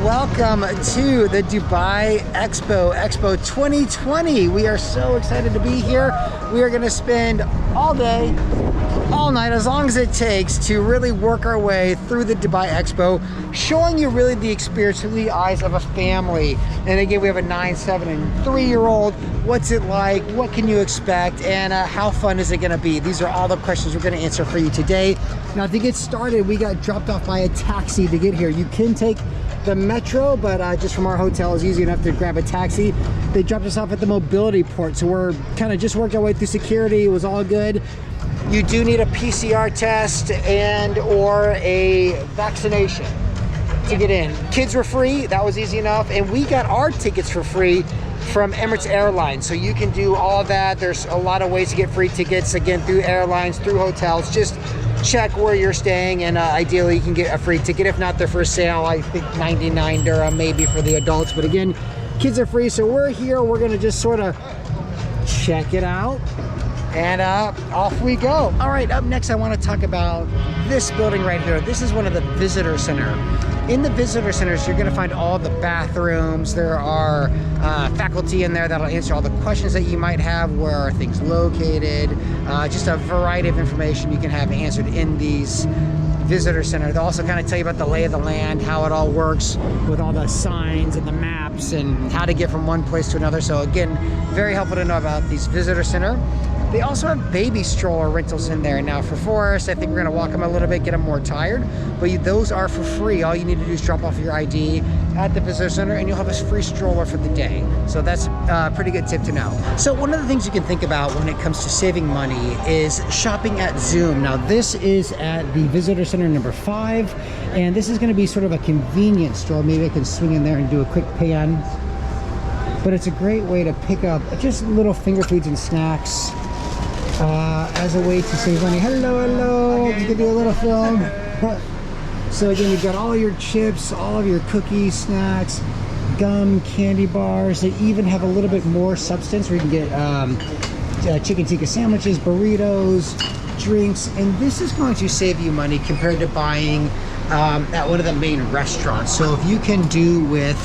welcome to the Dubai Expo 2020. We are so excited to be here. We are going to spend all day, all night, as long as it takes to really work our way through the Dubai Expo, showing you really the experience through the eyes of a family. And again, we have a 9, 7, and 3-year-old. What's it like? What can you expect? And how fun is it going to be? These are all the questions we're going to answer for you today. Now, to get started, we got dropped off by a taxi to get here. You can take the metro, but just from our hotel is easy enough to grab a taxi. They dropped us off at the mobility port, so we're kind of just worked our way through security. It was all good. You do need a PCR test and or a vaccination to get in. Kids were free, that was easy enough, and we got our tickets for free from Emirates Airlines, so you can do all of that. There's a lot of ways to get free tickets, again, through airlines, through hotels. Just check where you're staying, and ideally you can get a free ticket. If not, they're for sale. I think 99 dirham maybe for the adults, but again, kids are free. So we're here, we're gonna just sort of check it out, and off we go. All right, up next I want to talk about this building right here. This is one of the visitor center. In the visitor centers, you're going to find all the bathrooms. There are faculty in there that'll answer all the questions that you might have. Where are things located? Just a variety of information you can have answered in these visitor center. They'll also kind of tell you about the lay of the land, how it all works with all the signs and the maps and how to get from one place to another. So again, very helpful to know about these visitor center. They also have baby stroller rentals in there. Now for Forrest, I think we're gonna walk him a little bit, get him more tired, but those are for free. All you need to do is drop off your ID at the visitor center and you'll have a free stroller for the day. So that's a pretty good tip to know. So one of the things you can think about when it comes to saving money is shopping at Zoom. Now this is at the visitor center number 5, and this is gonna be sort of a convenience store. Maybe I can swing in there and do a quick pan. But it's a great way to pick up just little finger foods and snacks as a way to save money. Hello, you can do a little film. So again, you've got all your chips, all of your cookies, snacks, gum, candy bars. They even have a little bit more substance where you can get chicken tikka sandwiches, burritos, drinks, and this is going to save you money compared to buying at one of the main restaurants. So if you can do with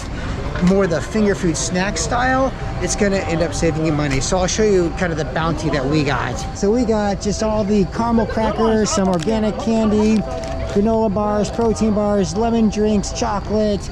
more the finger food snack style, it's gonna end up saving you money. So I'll show you kind of the bounty that we got. So we got just all the caramel crackers, some organic candy, granola bars, protein bars, lemon drinks, chocolate,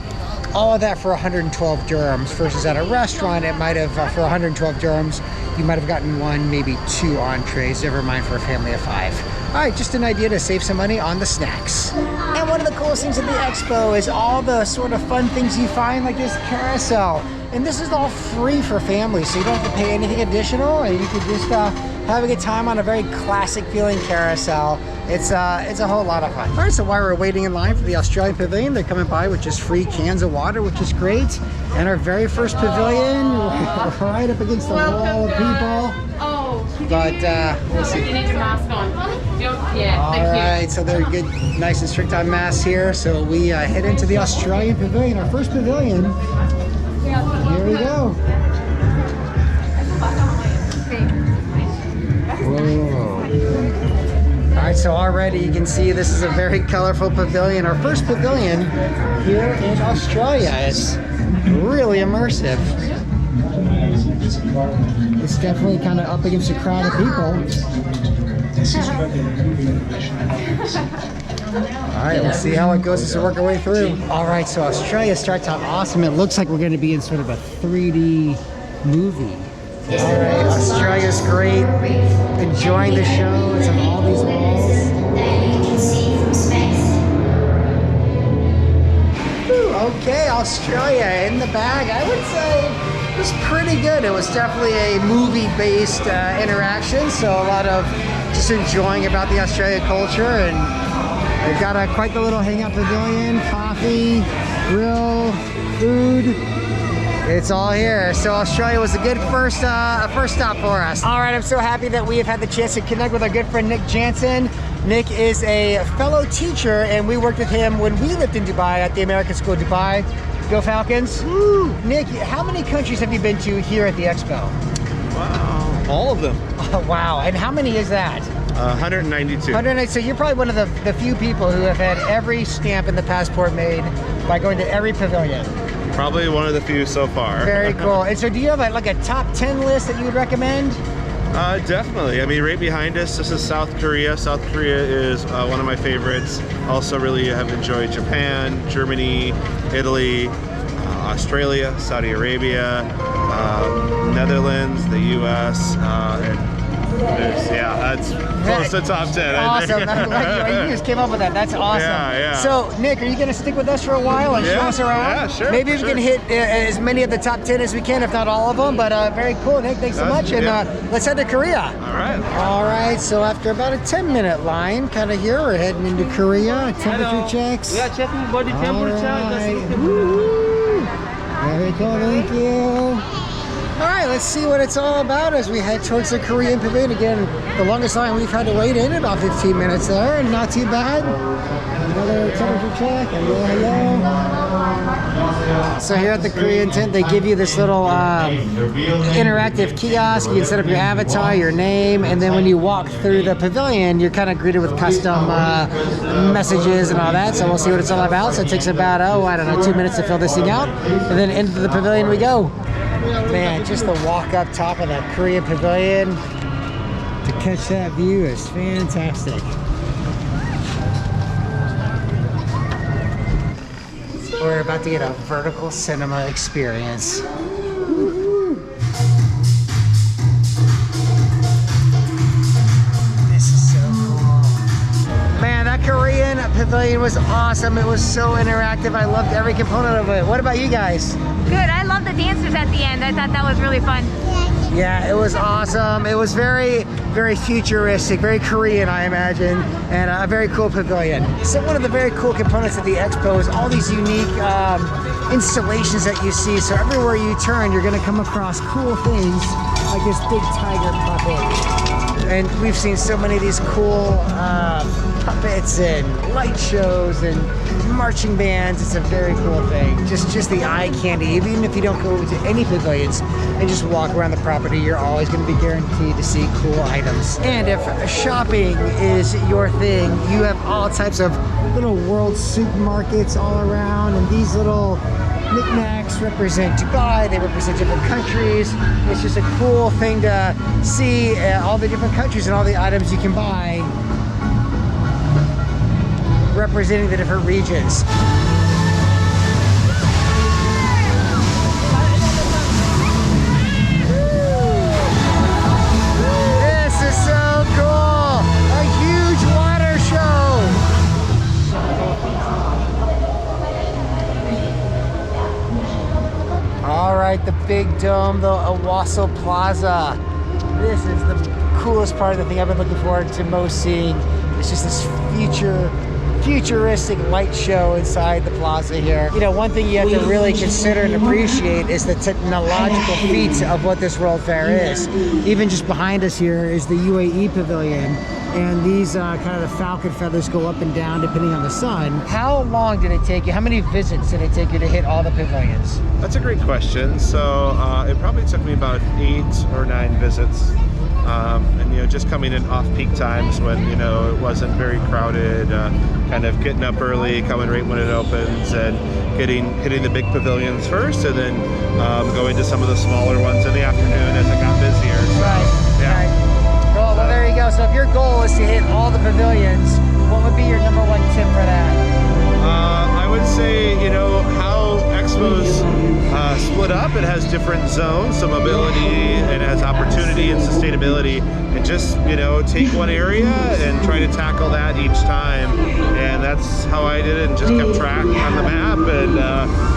all of that for 112 dirhams versus at a restaurant it might have for 112 dirhams you might have gotten 1, maybe 2 entrees, never mind for a family of 5. All right, just an idea to save some money on the snacks. And one of the coolest things at the expo is all the sort of fun things you find, like this carousel. And this is all free for families, so you don't have to pay anything additional, and you can just have a good time on a very classic feeling carousel. It's a whole lot of fun. All right, so while we're waiting in line for the Australian pavilion, they're coming by with just free cans of water, which is great. And our very first pavilion, right up against the wall of people. But we'll see. You need your mask on. Yeah, all right, so they're good, nice and strict on masks here. So we head into the Australian pavilion, our first pavilion. Here we go. Whoa. All right, so already you can see this is a very colorful pavilion. Our first pavilion here in Australia. It's really immersive. It's definitely kind of up against a crowd of people. All right, we'll see how it goes as we work our way through. All right, so Australia starts out awesome. It looks like we're going to be in sort of a 3D movie. All right, Australia's great. Enjoying the show. It's on all these walls. Okay, Australia in the bag. I would say it was pretty good. It was definitely a movie-based interaction, so a lot of just enjoying about the Australia culture. And they've got quite the little hangout pavilion, coffee, grill, food. It's all here. So Australia was a good first stop for us. All right, I'm so happy that we have had the chance to connect with our good friend Nick Jansen. Nick is a fellow teacher, and we worked with him when we lived in Dubai at the American School of Dubai. Go Falcons! Woo! Nick, how many countries have you been to here at the Expo? Wow, all of them. Oh, wow, and how many is that? 192. 190. So you're probably one of the few people who have had every stamp in the passport made by going to every pavilion. Probably one of the few so far. Very cool. And so do you have like a top 10 list that you would recommend? Definitely. I mean, right behind us, this is South Korea. South Korea is one of my favorites. Also really have enjoyed Japan, Germany, Italy, Australia, Saudi Arabia, Netherlands, the US, and that's close to top 10. Awesome. I'm glad you just came up with that. That's awesome. Yeah. So, Nick, are you going to stick with us for a while and show us around? Yeah, sure. Maybe we can hit as many of the top 10 as we can, if not all of them. But very cool, Nick. Thanks so much. And let's head to Korea. All right. So after about a 10-minute line, kind of here, we're heading into Korea. Temperature checks. We are checking body temperature. Right. Woo-hoo. Very cool. Thank you. All right, let's see what it's all about as we head towards the Korean pavilion. Again, the longest line we've had to wait in, about 15 minutes there, and not too bad. Another temperature check. Hello. So here at the Korean tent, they give you this little interactive kiosk. You can set up your avatar, your name, and then when you walk through the pavilion, you're kind of greeted with custom messages and all that. So we'll see what it's all about. So it takes about, 2 minutes to fill this thing out. And then into the pavilion we go. Man, just the walk up top of that Korean pavilion to catch that view is fantastic. We're about to get a vertical cinema experience. This is so cool. Man, that Korean pavilion was awesome. It was so interactive. I loved every component of it. What about you guys? Good. I love the dancers at the end. I thought that was really fun. Yeah, it was awesome. It was very, very futuristic, very Korean, I imagine, and a very cool pavilion. So one of the very cool components of the expo is all these unique installations that you see. So everywhere you turn, you're going to come across cool things like this big tiger puppet. And we've seen so many of these cool puppets and light shows and marching bands. It's a very cool thing. Just the eye candy. Even if you don't go to any pavilions and just walk around the property, you're always going to be guaranteed to see cool items. And if shopping is your thing, you have all types of little world supermarkets all around, and these little knickknacks represent Dubai, they represent different countries. It's just a cool thing to see all the different countries and all the items you can buy representing the different regions. This is so cool! A huge water show! All right, the big dome, the Wasl Plaza. This is the coolest part of the thing I've been looking forward to most seeing. It's just this futuristic light show inside the plaza here. You know, one thing you have to really consider and appreciate is the technological feat of what this World Fair is. Even just behind us here is the UAE pavilion, and these kind of the falcon feathers go up and down depending on the sun. How long did it take you? How many visits did it take you to hit all the pavilions? That's a great question. So it probably took me about 8 or 9 visits. And you know, just coming in off-peak times when, you know, it wasn't very crowded, kind of getting up early, coming right when it opens, and hitting the big pavilions first, and then going to some of the smaller ones in the afternoon as it got busier. So, right. Well, there you go. So if your goal is to hit all the pavilions, what would be your #1 tip for that? I would say, you know, how Expo's split up. It has different zones, so mobility, and it has opportunity and sustainability. And just, you know, take one area and try to tackle that each time. And that's how I did it, and just kept track on the map, and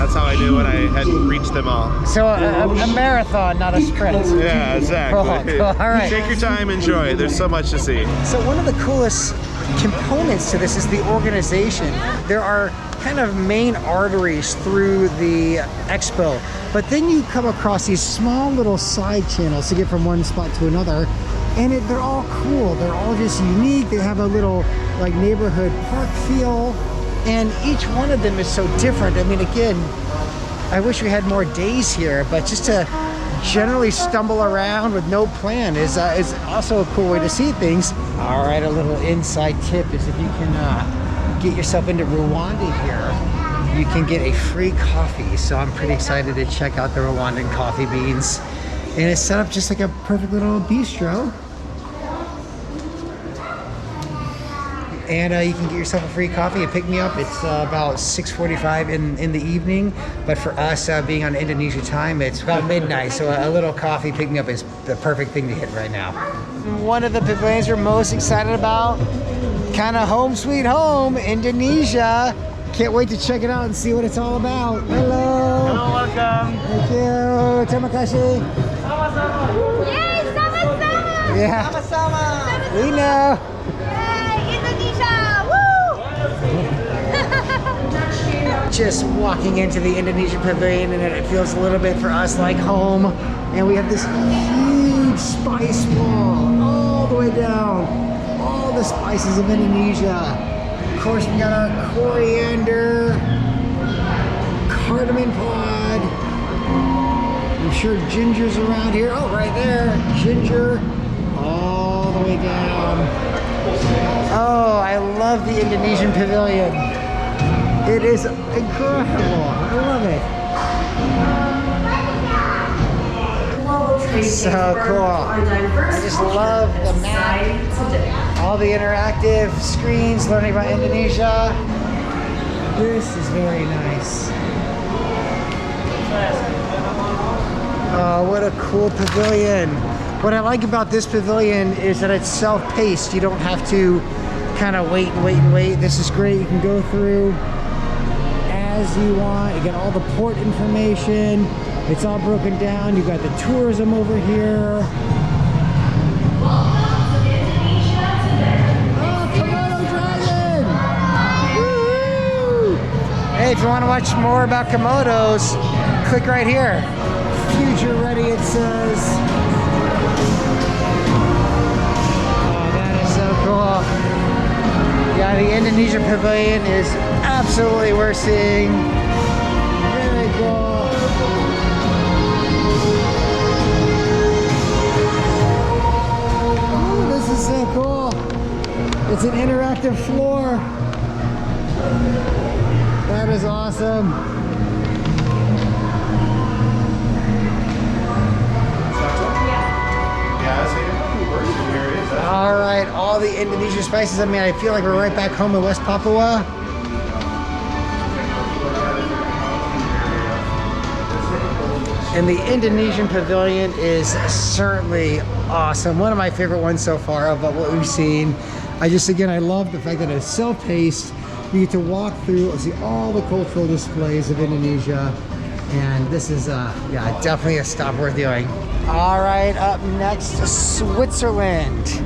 that's how I knew when I had reached them all. So a marathon, not a sprint. Yeah, exactly. Cool. All right. Take your time, enjoy it. There's so much to see. So one of the coolest components to this is the organization. There are kind of main arteries through the expo, but then you come across these small little side channels to get from one spot to another, and they're all cool. They're all just unique. They have a little like neighborhood park feel, and each one of them is so different. I mean, again, I wish we had more days here, but just to generally stumble around with no plan is also a cool way to see things. All right, a little inside tip is if you can get yourself into Rwanda here, you can get a free coffee. So I'm pretty excited to check out the Rwandan coffee beans. And it's set up just like a perfect little bistro. And you can get yourself a free coffee and pick me up. It's about 6:45 in the evening. But for us, being on Indonesia time, it's about midnight. So a little coffee pick me up is the perfect thing to hit right now. One of the pavilions we're most excited about, kind of home sweet home, Indonesia. Can't wait to check it out and see what it's all about. Hello. Hello, welcome. Thank you. Terima kasih. Yay, sama-sama! Yeah. Sama-sama! We know. Yay, Indonesia! Woo! Just walking into the Indonesian pavilion, and it feels a little bit for us like home. And we have this huge spice wall all the way down. All the spices of Indonesia. Of course, we got our coriander, cardamom pod. I'm sure ginger's around here. Oh, right there, ginger, all the way down. Oh, I love the Indonesian pavilion. It is incredible. I love it. So cool. I just love the map, all the interactive screens, learning about Indonesia. This is very nice. Oh, what a cool pavilion. What I like about this pavilion is that it's self-paced. You don't have to kind of wait and wait and wait. This is great. You can go through as you want. You got all the port information. It's all broken down. You got the tourism over here. Oh, Komodo dragon! Woo! Hey, if you want to watch more about Komodos, click right here. Future ready, it says. Oh, that is so cool. Yeah, the Indonesia pavilion is absolutely worth seeing. Very cool. Ooh, this is so cool. It's an interactive floor. That is awesome. All right, all the Indonesian spices. I mean, I feel like we're right back home in West Papua. And the Indonesian pavilion is certainly awesome. One of my favorite ones so far of what we've seen. I love the fact that it's self-paced. You get to walk through and see all the cultural displays of Indonesia. And this is, yeah, definitely a stop worth doing. All right, up next, Switzerland.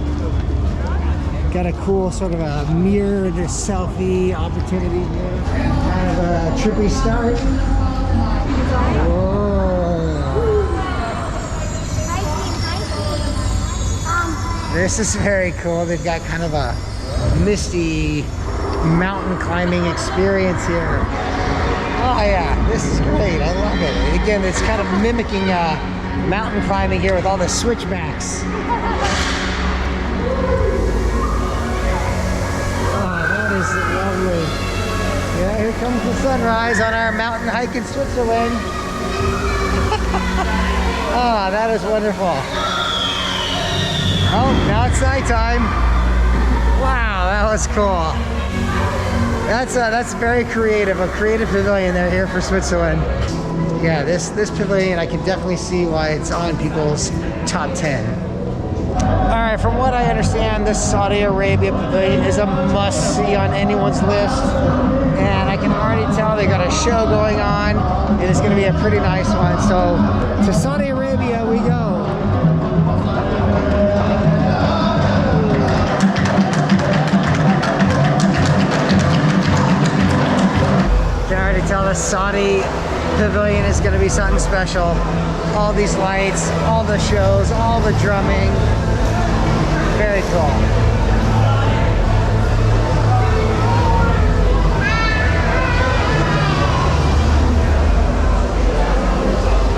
Got a cool sort of a mirrored selfie opportunity here. Kind of a trippy start. Whoa. This is very cool. They've got kind of a misty mountain climbing experience here. Oh yeah, this is great. I love it. And again, it's kind of mimicking mountain climbing here with all the switchbacks. Oh, that is lovely. Yeah, here comes the sunrise on our mountain hike in Switzerland. Oh, that is wonderful. Oh, now it's nighttime. Wow, that was cool. That's very creative, a creative pavilion there here for Switzerland. Yeah, this pavilion, I can definitely see why it's on people's top 10. All right, from what I understand, this Saudi Arabia pavilion is a must-see on anyone's list. And I can already tell they got a show going on, and it's gonna be a pretty nice one. So, to Saudi Arabia we go. I can already tell the Saudi pavilion is going to be something special. All these lights, all the shows, all the drumming. Very cool.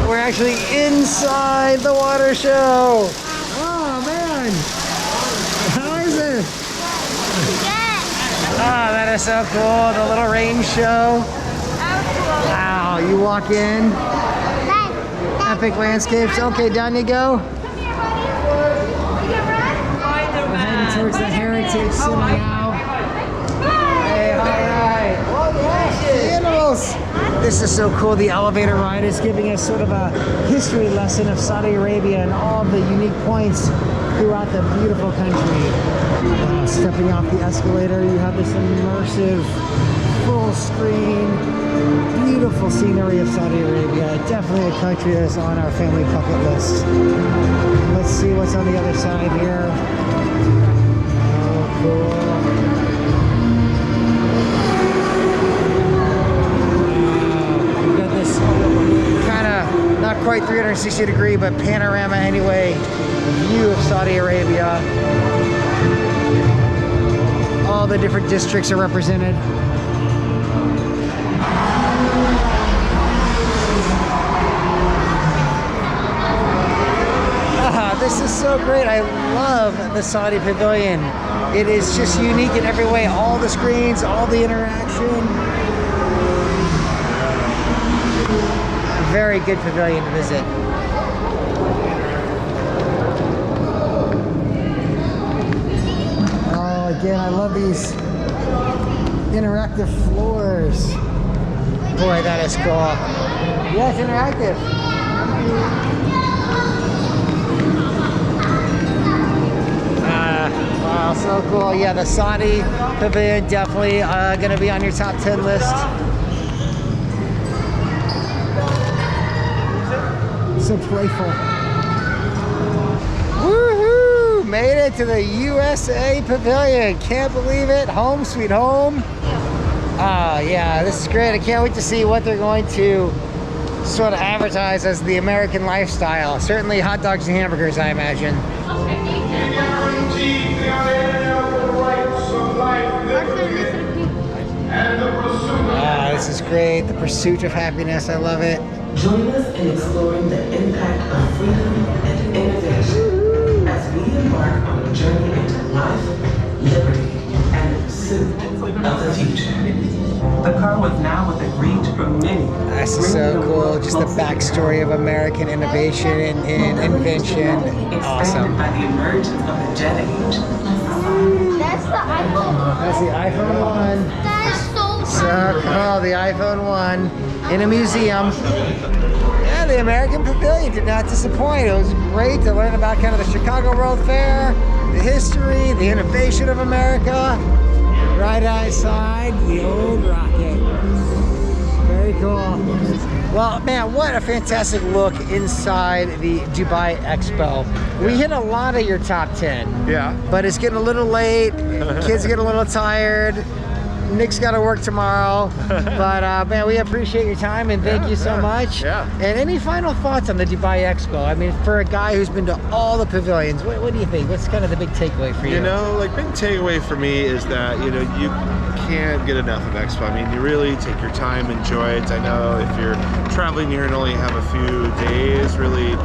We're actually inside the water show. Oh man, how is it? Good. Oh, that is so cool. The little rain show. Wow, you walk in, epic landscapes. Okay, down you go. Come here, buddy. You can run? We're heading towards the Heritage Center now. Hey, all right. Oh, yes, animals. This is so cool. The elevator ride is giving us sort of a history lesson of Saudi Arabia and all the unique points throughout the beautiful country. Stepping off the escalator, you have this immersive, full screen, beautiful scenery of Saudi Arabia. Definitely a country that's on our family bucket list. Let's see what's on the other side here. Oh, cool. We've got this kind of not quite 360 degree, but panorama anyway, view of Saudi Arabia. All the different districts are represented. This is so great. I love the Saudi Pavilion. It is just unique in every way. All the screens, all the interaction. Very good pavilion to visit. Oh, again, I love these interactive floors. Boy, that is cool. Yeah, it's interactive. Wow, so cool. Yeah, the Saudi Pavilion definitely going to be on your top 10 list. So playful. Woohoo! Made it to the USA Pavilion. Can't believe it. Home sweet home. Yeah, this is great. I can't wait to see what they're going to sort of advertise as the American lifestyle. Certainly hot dogs and hamburgers, I imagine. This is great. The pursuit of happiness. I love it. Join us in exploring the impact of freedom and innovation as we embark on a journey into life, liberty, and the pursuit of the future. The car was now with a reach for many. This is so cool. Just the backstory of American innovation and invention. Awesome. By the emergence of the jet age. That's the iPhone. That's the iPhone 1. That is so So cool, the iPhone 1 in a museum. Yeah, the American Pavilion did not disappoint. It was great to learn about kind of the Chicago World Fair, the history, the innovation of America. Right outside the old rocket. Very cool. Well, man, what a fantastic look inside the Dubai Expo. We hit a lot of your top 10. Yeah. But it's getting a little late. Kids get a little tired. Nick's got to work tomorrow. But man, we appreciate your time and thank you so much. Yeah. And any final thoughts on the Dubai Expo? I mean, for a guy who's been to all the pavilions, what do you think? What's kind of the big takeaway for you? You know, like big takeaway for me is that, you know, you can't get enough of Expo. I mean, you really take your time, enjoy it. I know if you're traveling here and only have a few days, really,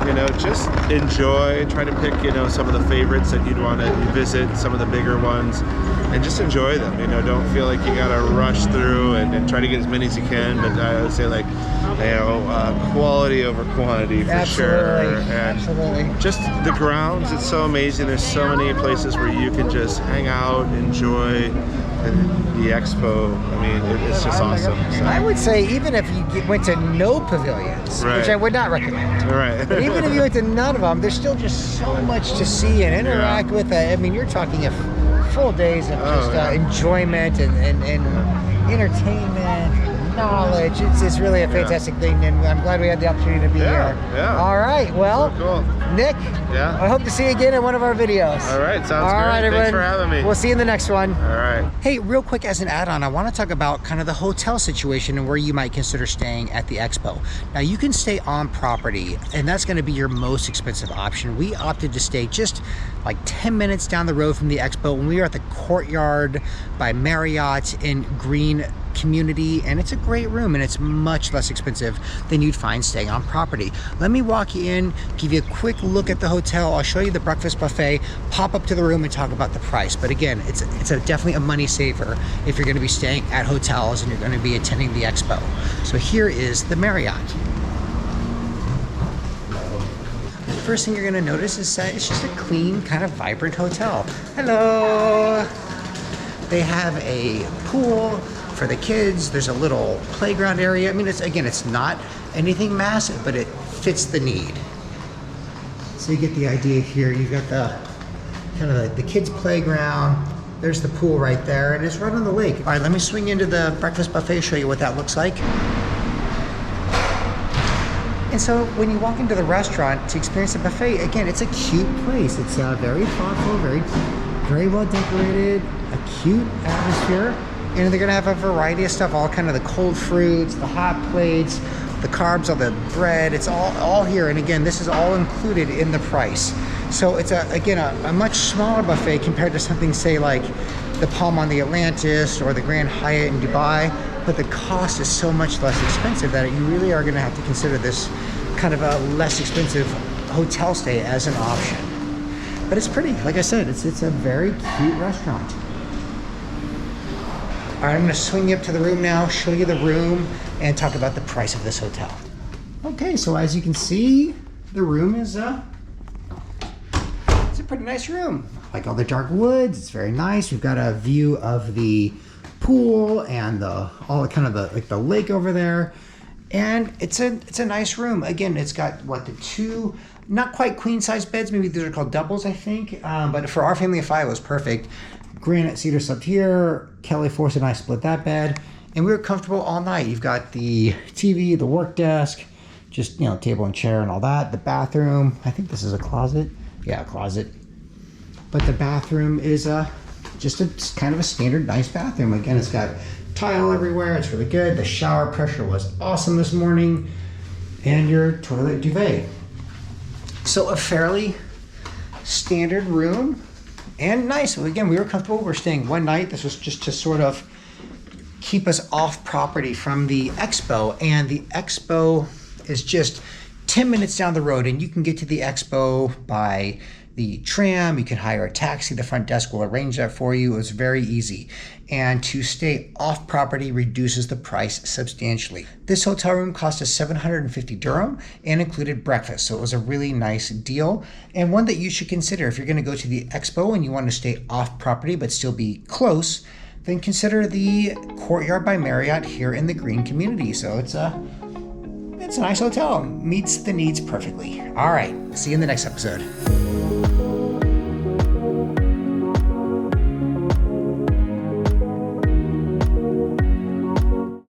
you know, just enjoy, try to pick, you know, some of the favorites that you'd want to visit, some of the bigger ones, and just enjoy them. You know, don't feel like you gotta rush through and try to get as many as you can, but I would say, like, you know, quality over quantity for sure. And Absolutely. just the grounds, it's so amazing. There's so many places where you can just hang out, enjoy the expo. I mean, it's just awesome. So. I would say even if you went to no pavilions, Right. which I would not recommend. Right. But even if you went to none of them, there's still just so much to see and interact with. I mean, you're talking full days of just enjoyment and entertainment. Knowledge. It's really a fantastic thing, and I'm glad we had the opportunity to be here. Yeah. All right. Well, So cool. Nick, Yeah. I hope to see you again in one of our videos. All right, sounds All great. right, everyone. Thanks for having me. We'll see you in the next one. All right. Hey, real quick as an add-on, I want to talk about kind of the hotel situation and where you might consider staying at the expo. Now, you can stay on property, and that's going to be your most expensive option. We opted to stay just like 10 minutes down the road from the expo, when we are at the Courtyard by Marriott in Green community, and it's a great room, and it's much less expensive than you'd find staying on property. Let me walk you in, give you a quick look at the hotel. I'll show you the breakfast buffet, pop up to the room and talk about the price. But again, it's definitely a money saver if you're going to be staying at hotels and you're going to be attending the expo. So here is the Marriott. The first thing you're going to notice is that it's just a clean, kind of vibrant hotel. Hello! They have a pool for the kids. There's a little playground area. I mean, it's not anything massive, but it fits the need. So you get the idea here. You've got the kind of the kids' playground. There's the pool right there, and it's right on the lake. All right, let me swing into the breakfast buffet, show you what that looks like. And so when you walk into the restaurant to experience the buffet, again, it's a cute place. It's very thoughtful, very well decorated, a cute atmosphere. And they're gonna have a variety of stuff, all kind of the cold fruits, the hot plates, the carbs, all the bread. It's all here. And again, this is all included in the price. So it's a much smaller buffet compared to something, say, like the Palm on the Atlantis or the Grand Hyatt in Dubai. But the cost is so much less expensive that you really are going to have to consider this kind of a less expensive hotel stay as an option. But it's pretty. Like I said, it's a very cute restaurant. All right, I'm going to swing you up to the room now, show you the room, and talk about the price of this hotel. Okay, so as you can see, the room is it's a pretty nice room. Like all the dark woods, it's very nice. We've got a view of the pool and the lake over there, and it's a nice room. Again, it's got the two not quite queen size beds, maybe these are called doubles, I think, but for our family of 5 it was perfect. Granite cedar slept here. Kelly Force and I split that bed, and we were comfortable all night. You've got the TV, the work desk, just table and chair and all that. The bathroom, I think this is a closet. Yeah, a closet. But the bathroom is just a kind of a standard nice bathroom. Again, it's got tile everywhere. It's really good. The shower pressure was awesome this morning, and your toilet duvet. So a fairly standard room and nice. So again, we were comfortable. We're staying one night. This was just to sort of keep us off property from the expo, and the expo is just 10 minutes down the road, and you can get to the expo by the tram. You can hire a taxi. The front desk will arrange that for you. It was very easy. And to stay off property reduces the price substantially. This hotel room cost us 750 dirham and included breakfast. So it was a really nice deal, and one that you should consider if you're going to go to the expo and you want to stay off property but still be close. Then consider the Courtyard by Marriott here in the Green community. So it's a nice hotel. Meets the needs perfectly. All right. See you in the next episode.